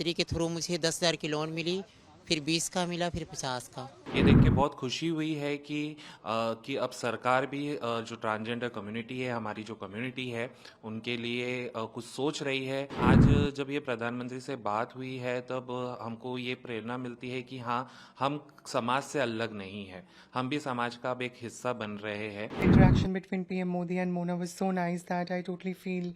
प्रधानमंत्री के थ्रू मुझे 10,000 की लोन मिली, फिर 20 का मिला, फिर 50 का। ये देख के बहुत खुशी हुई है कि अब सरकार भी जो ट्रांसजेंडर कम्युनिटी है, हमारी जो कम्युनिटी है, उनके लिए कुछ सोच रही है। आज जब ये प्रधानमंत्री से बात हुई है तब हमको ये प्रेरणा मिलती है कि हाँ, हम समाज से अलग नहीं हैं, हम भी समाज का अब एक हिस्सा बन रहे हैं। Interaction between PM Modi and Mona was so nice that I totally feel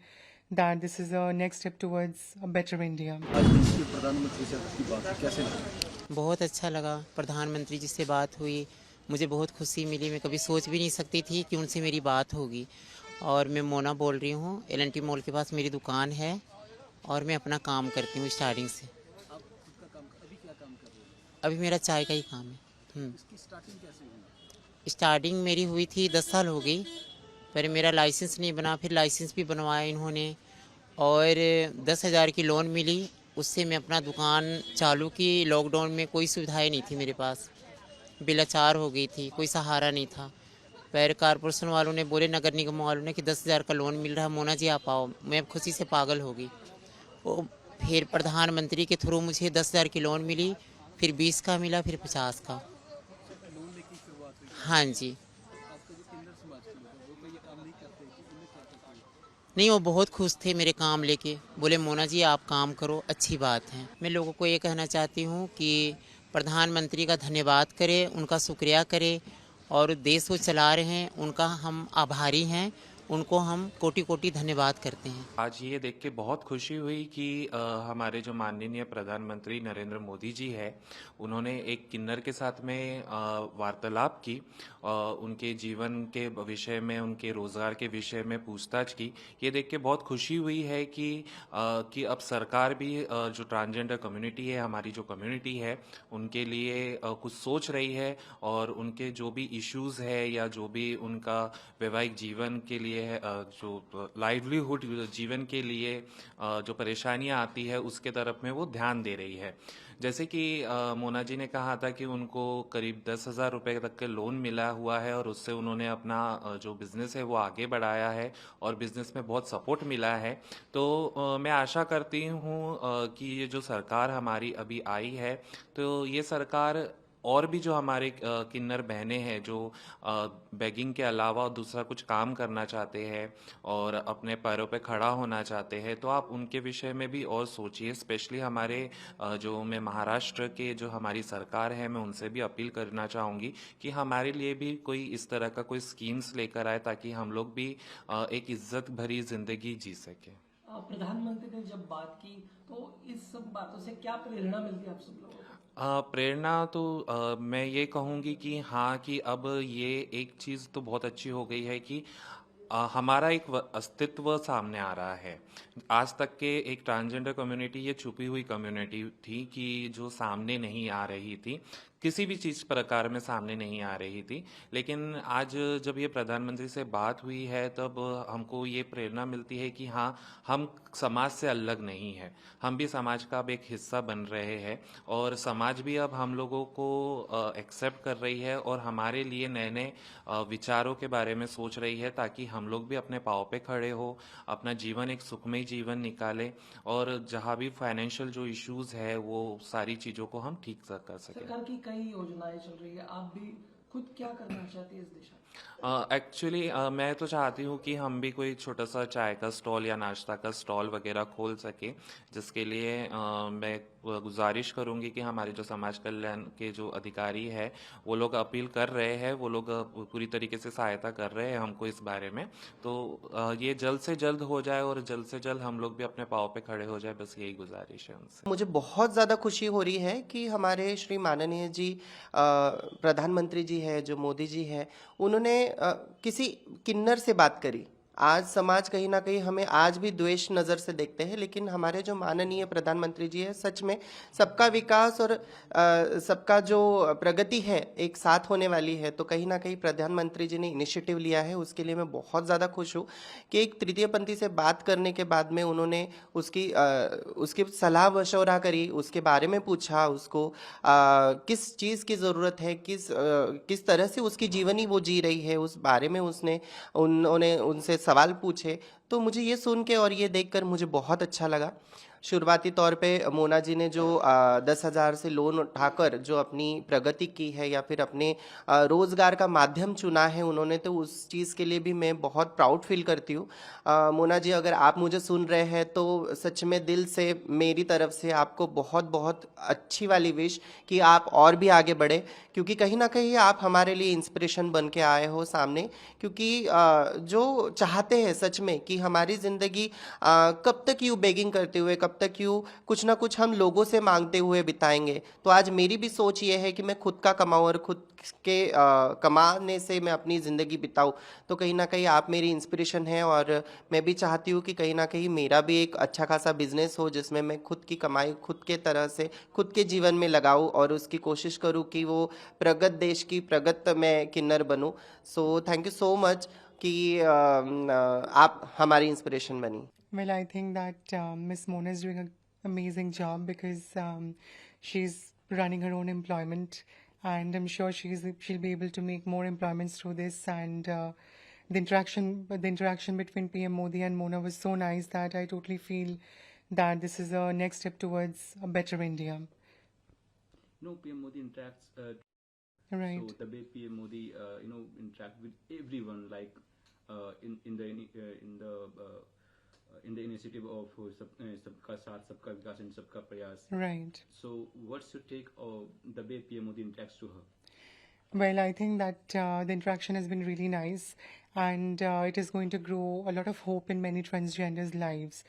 that this is a next step towards a better India. आज देश के प्रधानमंत्री से आपकी बात हुई, कैसे लगा? बहुत अच्छा लगा, प्रधानमंत्री जी से बात हुई, मुझे बहुत खुशी मिली। मैं कभी सोच भी नहीं सकती थी कि उनसे मेरी बात होगी। और मैं मोना बोल रही हूँ, एल&टी मॉल के पास मेरी दुकान है और मैं अपना काम करती हूँ स्टार्टिंग से। आप खुद का काम अभी क्या काम कर रहे हो? अभी मेरा चाय का ही काम है। इसकी स्टार्टिंग कैसे हुई? स्टार्टिंग मेरी हुई थी 10 साल हो गई, पर मेरा लाइसेंस नहीं बना, फिर लाइसेंस भी बनवाया इन्होंने और 10,000 की लोन मिली। उससे मैं अपना दुकान चालू की। लॉकडाउन में कोई सुविधाएं नहीं थी मेरे पास, बिलाचार हो गई थी, कोई सहारा नहीं था। पर कारपोरेशन वालों ने बोले, नगर निगम वालों ने कि 10,000 का लोन मिल रहा है, मोना जी आप आओ। मैं अब खुशी से पागल हो गई। वो फिर प्रधानमंत्री के थ्रू मुझे 10,000 की लोन मिली, फिर 20 का मिला, फिर 50 का। लोन लेके शुरुआत हुई। हाँ जी। आपका जो किन्नर समाज के लोग हैं, वो तो ये काम नहीं करते कि इन्हें क्या करते हैं? नहीं, वो बहुत खुश थे मेरे काम लेके। बोले मोना जी आप काम करो, अच्छी बात है। मैं लोगों को ये कहना चाहती हूँ कि प्रधानमंत्री का धन्यवाद करें, उनका शुक्रिया करें और देश को चला रहे हैं, उनका हम आभारी हैं, उनको हम कोटि कोटि धन्यवाद करते हैं। आज ये देख के बहुत खुशी हुई कि हमारे जो माननीय प्रधानमंत्री नरेंद्र मोदी जी है, उन्होंने एक किन्नर के साथ में वार्तालाप की, उनके जीवन के विषय में, उनके रोजगार के विषय में पूछताछ की। ये देख के बहुत खुशी हुई है कि अब सरकार भी जो ट्रांसजेंडर कम्युनिटी है, हमारी जो कम्युनिटी है, उनके लिए कुछ सोच रही है और उनके जो भी इश्यूज है या जो भी उनका वैवाहिक जीवन के लिए है, जो लाइवलीहुड जीवन के लिए जो परेशानियां आती है उसके तरफ में वो ध्यान दे रही है। जैसे कि मोना जी ने कहा था कि उनको करीब 10,000 रुपए तक के लोन मिला हुआ है और उससे उन्होंने अपना जो बिजनेस है वो आगे बढ़ाया है और बिजनेस में बहुत सपोर्ट मिला है। तो मैं आशा करती हूँ कि ये जो सरकार हमारी अभी आई है, तो ये सरकार और भी जो हमारे किन्नर बहनें हैं जो बेगिंग के अलावा दूसरा कुछ काम करना चाहते हैं और अपने पैरों पे खड़ा होना चाहते हैं, तो आप उनके विषय में भी और सोचिए। स्पेशली हमारे जो मैं महाराष्ट्र के जो हमारी सरकार है, मैं उनसे भी अपील करना चाहूँगी कि हमारे लिए भी कोई इस तरह का कोई स्कीम्स लेकर आए ताकि हम लोग भी एक इज्जत भरी जिंदगी जी सकें। प्रधानमंत्री ने जब बात की तो इस सब बातों से क्या प्रेरणा मिलती है आप सब लोगों को? प्रेरणा तो मैं ये कहूँगी कि हाँ, कि अब ये एक चीज़ तो बहुत अच्छी हो गई है कि हमारा एक अस्तित्व सामने आ रहा है। आज तक के एक ट्रांसजेंडर कम्युनिटी ये छुपी हुई कम्युनिटी थी कि जो सामने नहीं आ रही थी, किसी भी चीज़ प्रकार में सामने नहीं आ रही थी। लेकिन आज जब ये प्रधानमंत्री से बात हुई है तब हमको ये प्रेरणा मिलती है कि हाँ, हम समाज से अलग नहीं हैं, हम भी समाज का अब एक हिस्सा बन रहे हैं और समाज भी अब हम लोगों को एक्सेप्ट कर रही है और हमारे लिए नए नए विचारों के बारे में सोच रही है ताकि हम लोग भी अपने पाँव पे खड़े हो, अपना जीवन एक सुखमय जीवन निकालें और जहाँ भी फाइनेंशियल जो इश्यूज है वो सारी चीज़ों को हम ठीक कर सकें। सरकार की कई योजनाएं चल रही है, आप भी खुद क्या करना चाहती है इस दिशा में? एक्चुअली मैं तो चाहती हूँ कि हम भी कोई छोटा सा चाय का स्टॉल या नाश्ता का स्टॉल वगैरह खोल सके, जिसके लिए मैं गुजारिश करूँगी कि हमारे जो समाज कल्याण के जो अधिकारी है वो लोग अपील कर रहे हैं, वो लोग पूरी तरीके से सहायता कर रहे हैं हमको इस बारे में। तो ये जल्द से जल्द हो जाए और जल्द से जल्द हम लोग भी अपने पाँव पे खड़े हो जाए, बस यही गुजारिश है उनसे। मुझे बहुत ज़्यादा खुशी हो रही है कि हमारे श्री माननीय जी प्रधानमंत्री जी है, जो मोदी जी है, उन्होंने किसी किन्नर से बात करी। आज समाज कहीं ना कहीं हमें आज भी द्वेष नज़र से देखते हैं, लेकिन हमारे जो माननीय प्रधानमंत्री जी है, सच में सबका विकास और सबका जो प्रगति है एक साथ होने वाली है। तो कहीं ना कहीं प्रधानमंत्री जी ने इनिशिएटिव लिया है, उसके लिए मैं बहुत ज़्यादा खुश हूँ कि एक तृतीय पंथी से बात करने के बाद में उन्होंने उसकी सलाह मशवरा करी, उसके बारे में पूछा उसको किस चीज़ की ज़रूरत है, किस तरह से उसकी जीवनी वो जी रही है, उस बारे में उन्होंने उनसे सवाल पूछे। तो मुझे ये सुन के और ये देखकर मुझे बहुत अच्छा लगा। शुरुआती तौर पे मोना जी ने जो 10,000 से लोन उठाकर जो अपनी प्रगति की है या फिर अपने रोजगार का माध्यम चुना है उन्होंने, तो उस चीज़ के लिए भी मैं बहुत प्राउड फील करती हूँ। मोना जी, अगर आप मुझे सुन रहे हैं तो सच में दिल से मेरी तरफ से आपको बहुत बहुत अच्छी वाली विश कि आप और भी आगे बढ़े, क्योंकि कहीं ना कहीं आप हमारे लिए इंस्पिरेशन बन के आए हो सामने। क्योंकि जो चाहते हैं सच में कि हमारी ज़िंदगी कब तक यूँ बेगिंग करते हुए, कब तक यूँ कुछ ना कुछ हम लोगों से मांगते हुए बिताएंगे। तो आज मेरी भी सोच ये है कि मैं खुद का कमाऊँ और खुद के कमाने से मैं अपनी ज़िंदगी बिताऊँ। तो कहीं ना कहीं आप मेरी इंस्पिरेशन हैं और मैं भी चाहती हूँ कि कहीं ना कहीं मेरा भी एक अच्छा खासा बिजनेस हो जिसमें मैं खुद की कमाई खुद के तरह से खुद के जीवन में लगाऊँ और उसकी कोशिश करूँ कि वो प्रगत देश की प्रगत मैं किन्नर बनूँ। So thank you so much कि आप हमारी इंस्पिरेशन बनी। Well, I think that Miss Mona is doing an amazing job because she's running her own employment, and I'm sure she'll be able to make more employments through this. And the interaction between PM Modi and Mona was so nice that I totally feel that this is a next step towards a better India. No, PM Modi interacts. Right. So the way PM Modi, interact with everyone, like in the initiative of Sabka Saath, Sabka Vikas, and Sabka Prayas. Right. So, what's your take on the way PM Modi interacts to her? Well, I think that the interaction has been really nice, and it is going to grow a lot of hope in many transgenders' lives.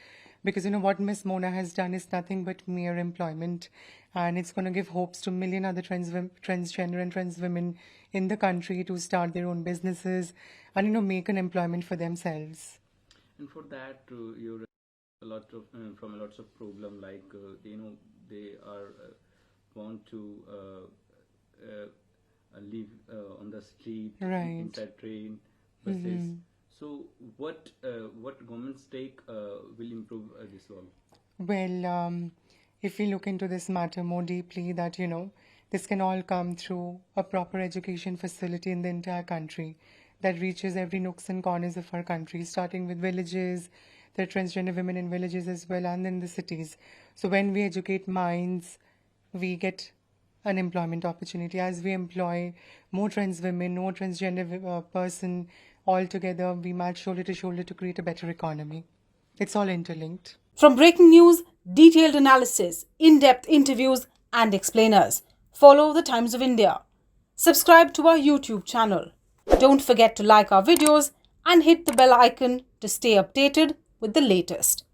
Because what Miss Mona has done is nothing but mere employment, and it's going to give hopes to million other transgender and trans women in the country to start their own businesses and make an employment for themselves. And for that, you're a lot of from a lots of problem, like they are want to live on the street, Right. inside train, buses. So what government's take will improve this all? Well, if we look into this matter more deeply, that this can all come through a proper education facility in the entire country that reaches every nooks and corners of our country, starting with villages. There are transgender women in villages as well, and in the cities. So when we educate minds, we get an employment opportunity. As we employ more trans women, more transgender person, all together, we match shoulder to shoulder to create a better economy. It's all interlinked. From breaking news, detailed analysis, in-depth interviews and explainers, follow the Times of India. Subscribe to our YouTube channel. Don't forget to like our videos and hit the bell icon to stay updated with the latest.